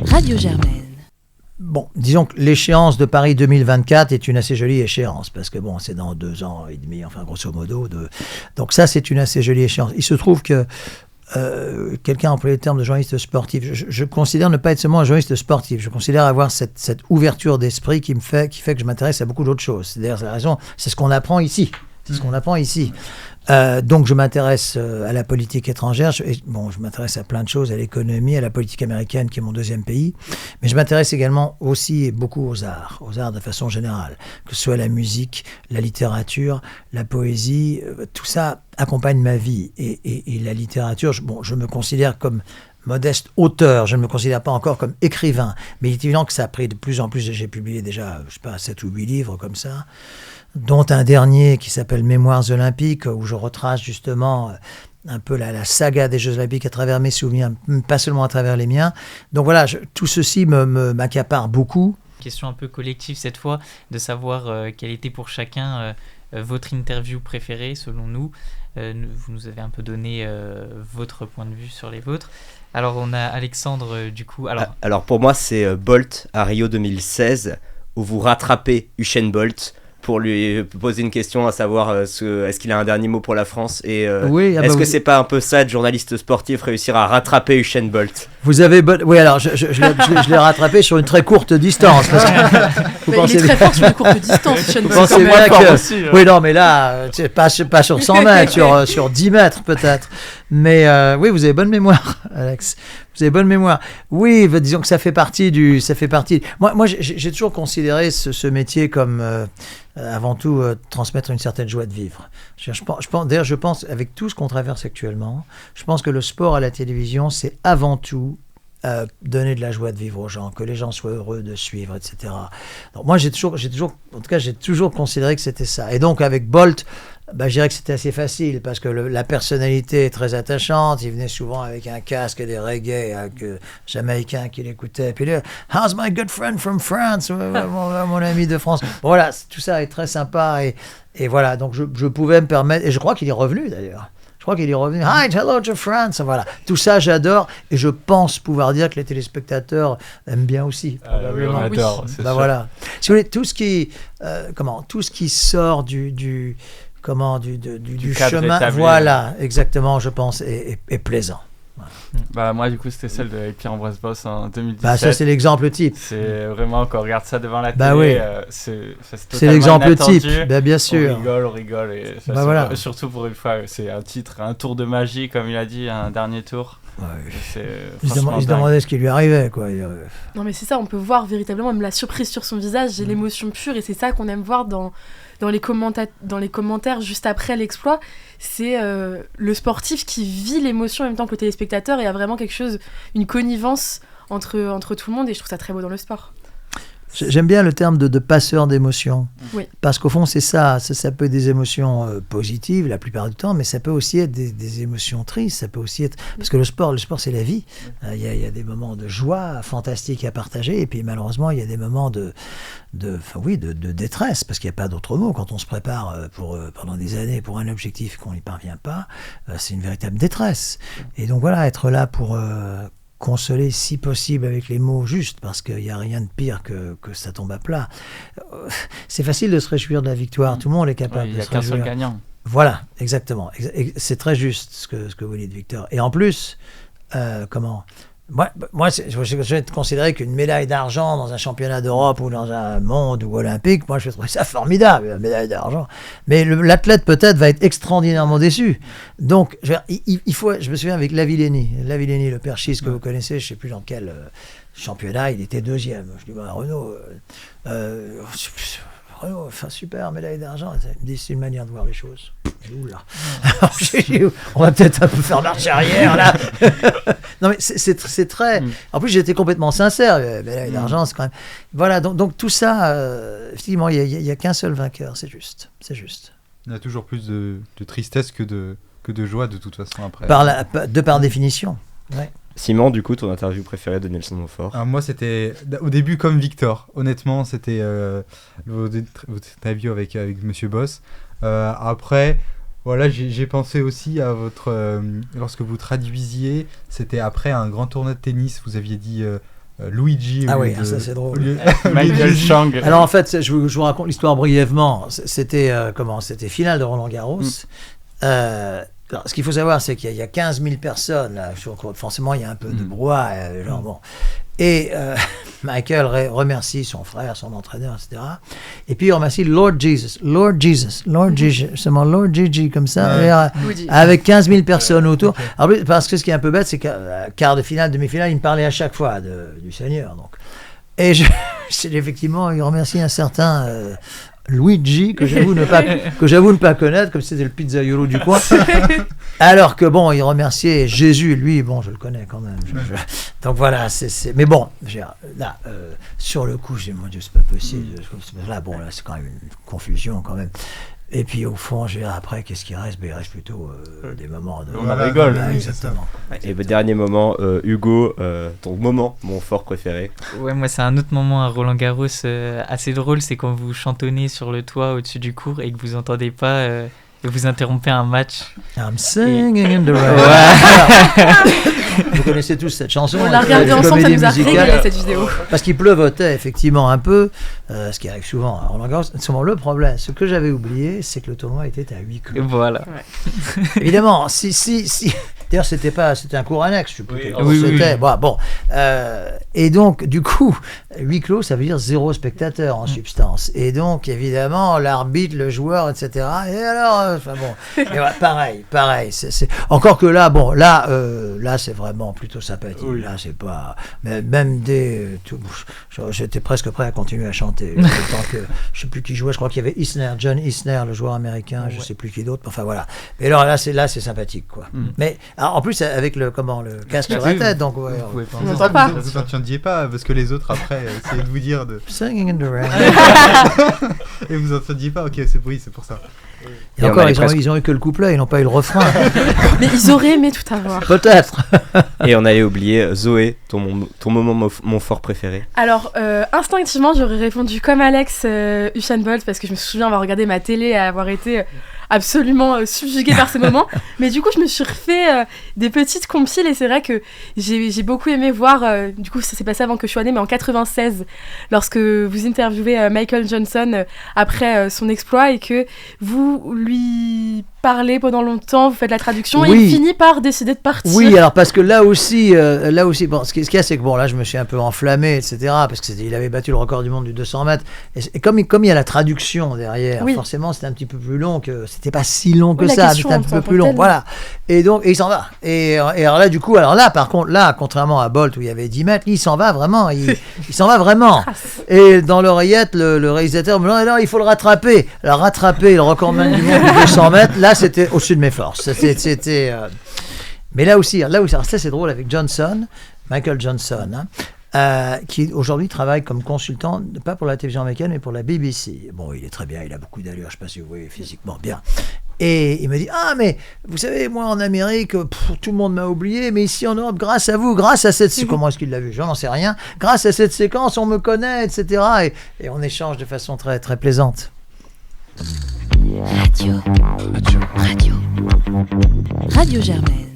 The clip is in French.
Radio Germaine. Bon, disons que l'échéance de Paris 2024 est une assez jolie échéance, parce que bon, c'est dans 2 ans et demi, enfin grosso modo. Donc ça, c'est une assez jolie échéance. Il se trouve que quelqu'un a employé le terme de journaliste sportif. Je considère ne pas être seulement un journaliste sportif. Je considère avoir cette ouverture d'esprit qui fait que je m'intéresse à beaucoup d'autres choses. C'est-à-dire, c'est la raison, c'est ce qu'on apprend ici. Donc je m'intéresse à la politique étrangère, je m'intéresse à plein de choses, à l'économie, à la politique américaine qui est mon deuxième pays, mais je m'intéresse également aussi et beaucoup aux arts de façon générale, que ce soit la musique, la littérature, la poésie, tout ça accompagne ma vie, et la littérature, je me considère comme modeste auteur, je ne me considère pas encore comme écrivain, mais il est évident que ça a pris de plus en plus, j'ai publié déjà, 7 ou 8 livres comme ça, dont un dernier qui s'appelle Mémoires olympiques, où je retrace justement un peu la saga des Jeux olympiques à travers mes souvenirs, pas seulement à travers les miens. Donc voilà, tout ceci m'accapare beaucoup. Question un peu collective cette fois, de savoir quelle était pour chacun votre interview préférée selon nous. Vous nous avez un peu donné votre point de vue sur les vôtres. Alors on a Alexandre du coup. Alors pour moi c'est Bolt à Rio 2016, où vous rattrapez Usain Bolt pour lui poser une question, à savoir est-ce qu'il a un dernier mot pour la France, et est-ce que c'est pas un peu ça de journaliste sportif, réussir à rattraper Usain Bolt? Vous avez oui, alors je l'ai rattrapé sur une très courte distance, parce que il est très fort sur une courte distance, Usain Bolt. Vous pensez bien que oui, non, mais là c'est pas sur 100 mètres, sur 10 mètres peut-être, mais oui, vous avez bonne mémoire, Alex. Vous avez bonne mémoire. Oui, disons que ça fait partie. Moi, j'ai toujours considéré ce métier comme avant tout transmettre une certaine joie de vivre. Je pense, avec tout ce qu'on traverse actuellement, je pense que le sport à la télévision, c'est avant tout donner de la joie de vivre aux gens, que les gens soient heureux de suivre, etc. Donc moi, j'ai toujours considéré que c'était ça. Et donc avec Bolt, je dirais que c'était assez facile, parce que la personnalité est très attachante. Il venait souvent avec un casque et des reggae jamaïcains qui l'écoutaient. Puis là, how's my good friend from France, mon ami de France. Bon, voilà, tout ça est très sympa, et voilà. Donc je pouvais me permettre, et je crois qu'il est revenu d'ailleurs. Hi, hello to France. Voilà, tout ça j'adore, et je pense pouvoir dire que les téléspectateurs aiment bien aussi. On adore. Oui. Voilà. Si vous voulez, tout ce qui sort du chemin, établi, voilà, exactement, je pense, est plaisant. Voilà. Moi, du coup, c'était celle de Pierre-Ambroise Boss en 2017. Ça, c'est l'exemple type. C'est vraiment, quand on regarde ça devant la télé, oui. c'est l'exemple inattendu. type, bien sûr. On rigole. Et voilà. Surtout pour une fois, c'est un titre, un tour de magie, comme il a dit, un dernier tour. Ouais. Il se demandait ce qui lui arrivait, quoi. Non, mais c'est ça, on peut voir véritablement même la surprise sur son visage, et l'émotion pure, et c'est ça qu'on aime voir dans les commentaires juste après l'exploit. C'est le sportif qui vit l'émotion en même temps que le téléspectateur, et il y a vraiment une connivence entre tout le monde, et je trouve ça très beau dans le sport. J'aime bien le terme de passeur d'émotions, oui. Parce qu'au fond c'est ça peut être des émotions positives la plupart du temps, mais ça peut aussi être des émotions tristes, ça peut aussi être, parce que le sport c'est la vie, il y a des moments de joie fantastiques à partager, et puis malheureusement il y a des moments de détresse, parce qu'il n'y a pas d'autre mot quand on se prépare pendant des années pour un objectif qu'on n'y parvient pas, c'est une véritable détresse, et donc voilà, être là pour consoler si possible avec les mots justes, parce qu'il n'y a rien de pire que ça tombe à plat. C'est facile de se réjouir de la victoire, tout le monde est capable de se réjouir. Il n'y a qu'un seul gagnant. Voilà, exactement. C'est très juste ce que vous dites, Victor. Et en plus, moi je vais considérer qu'une médaille d'argent dans un championnat d'Europe ou dans un monde ou olympique, moi je vais trouver ça formidable, la médaille d'argent. Mais l'athlète peut-être va être extraordinairement déçu. Donc, je me souviens avec Lavillenie, le perchiste que vous connaissez, je ne sais plus dans quel championnat, il était deuxième. Je dis, Renaud, enfin super, médaille d'argent. Il me dit, c'est une manière de voir les choses. Oula. On va peut-être un peu faire marche arrière là. Non mais c'est très. En plus j'étais complètement sincère. Médaille d'argent, c'est quand même. Voilà, donc tout ça, effectivement, il y a qu'un seul vainqueur. C'est juste. Il y a toujours plus de tristesse que de joie de toute façon après. Par définition. Ouais. Simon, du coup, ton interview préférée de Nelson Montfort? Moi, c'était au début comme Victor. Honnêtement, c'était votre interview avec Monsieur Boss. Après, Voilà, j'ai pensé aussi à votre... lorsque vous traduisiez, c'était après un grand tournoi de tennis, vous aviez dit Luigi. Ah oui, ça c'est drôle. Michael Chang. Alors en fait, je vous raconte l'histoire brièvement. C'était c'était finale de Roland Garros. Alors, ce qu'il faut savoir, c'est qu'il y a 15 000 personnes. Là, forcément, il y a un peu de brouhaha. Bon. Et Michael remercie son frère, son entraîneur, etc. Et puis il remercie Lord Jesus, seulement Lord Gigi, comme ça, avec 15 000 personnes autour. Okay. Alors, parce que ce qui est un peu bête, c'est qu'à quart de finale, demi-finale, il me parlait à chaque fois du Seigneur. Donc. Et effectivement, il remercie un certain Luigi, que j'avoue ne pas connaître, comme c'était le pizzaiolo du coin. Alors que bon, il remerciait Jésus, lui, bon, je le connais quand même. Donc voilà, mais bon, là, sur le coup, j'ai dit, mon Dieu, c'est pas possible. Là, c'est quand même une confusion quand même. Et puis au fond, après, qu'est-ce qui reste ? Il reste plutôt des moments de... On rigole. Exactement. Et le dernier moment, Hugo, ton moment, mon fort préféré. Ouais, moi c'est un autre moment à Roland Garros assez drôle, c'est quand vous chantonnez sur le toit au-dessus du court et que vous entendez pas... Et vous interrompez un match. I'm singing in the rain. Vous connaissez tous cette chanson. On l'a regardée ensemble, ça nous a régalé cette vidéo. Parce qu'il pleuvotait effectivement un peu, ce qui arrive souvent à Roland Garros. Le problème, ce que j'avais oublié, c'est que le tournoi était à huis clos. Voilà. Ouais. Évidemment, si. D'ailleurs, c'était un cours annexe, je sais plus. Oui. Bon. Et donc, du coup, huis clos, ça veut dire 0 spectateur en substance. Et donc, évidemment, l'arbitre, le joueur, etc. Et alors, et voilà, pareil. C'est... Encore que là, là, c'est vraiment plutôt sympathique. Oui. Là, c'est pas... Même j'étais presque prêt à continuer à chanter. Tant que, je sais plus qui jouait, je crois qu'il y avait John Isner, le joueur américain, je sais plus qui d'autre. Enfin, voilà. Mais alors, là, c'est sympathique, quoi. Mais... Alors, en plus, avec le casque sur la tête, donc ouais. Vous n'entendiez pas, parce que les autres, après, essayaient de vous dire de... Singing in the rain. Et vous n'entendiez pas, ok, c'est pour ça. Et encore, ils ont eu que le couplet, ils n'ont pas eu le refrain. Mais ils auraient aimé tout avoir. Peut-être. Et on allait oublier, Zoé, ton moment mon fort préféré. Alors, instinctivement, j'aurais répondu comme Alex, Usain Bolt, parce que je me souviens avoir regardé ma télé et avoir été... absolument subjuguée par ces moments, mais du coup je me suis refait des petites compiles et c'est vrai que j'ai beaucoup aimé voir, du coup ça s'est passé avant que je sois née, mais en 96, lorsque vous interviewez Michael Johnson après son exploit et que vous lui parlez pendant longtemps, vous faites la traduction et il finit par décider de partir. Oui, alors parce que là aussi bon, ce qu'il y a, c'est que bon, là je me suis un peu enflammé, etc., parce qu'il avait battu le record du monde du 200 mètres, et comme il y a la traduction derrière, forcément c'était un petit peu plus long que... C'était pas si long que ça, mais c'était un petit peu plus long. Voilà. Et donc, il s'en va. Et alors là, du coup, par contre, là, contrairement à Bolt où il y avait 10 mètres, il s'en va vraiment. Il s'en va vraiment. Et dans l'oreillette, le réalisateur me dit, alors il faut le rattraper. Alors, rattraper le recordman du monde de 200 mètres, là, c'était au-dessus de mes forces. Mais là aussi, alors ça, c'est drôle avec Michael Johnson, qui aujourd'hui travaille comme consultant, pas pour la télévision américaine, mais pour la BBC. Bon, il est très bien, il a beaucoup d'allure, je ne sais pas si vous voyez physiquement bien. Et il me dit, mais vous savez, moi en Amérique, tout le monde m'a oublié, mais ici en Europe, grâce à vous, grâce à cette... Comment est-ce qu'il l'a vu ? Je n'en sais rien. Grâce à cette séquence, on me connaît, etc. Et on échange de façon très, très plaisante. Radio Germaine.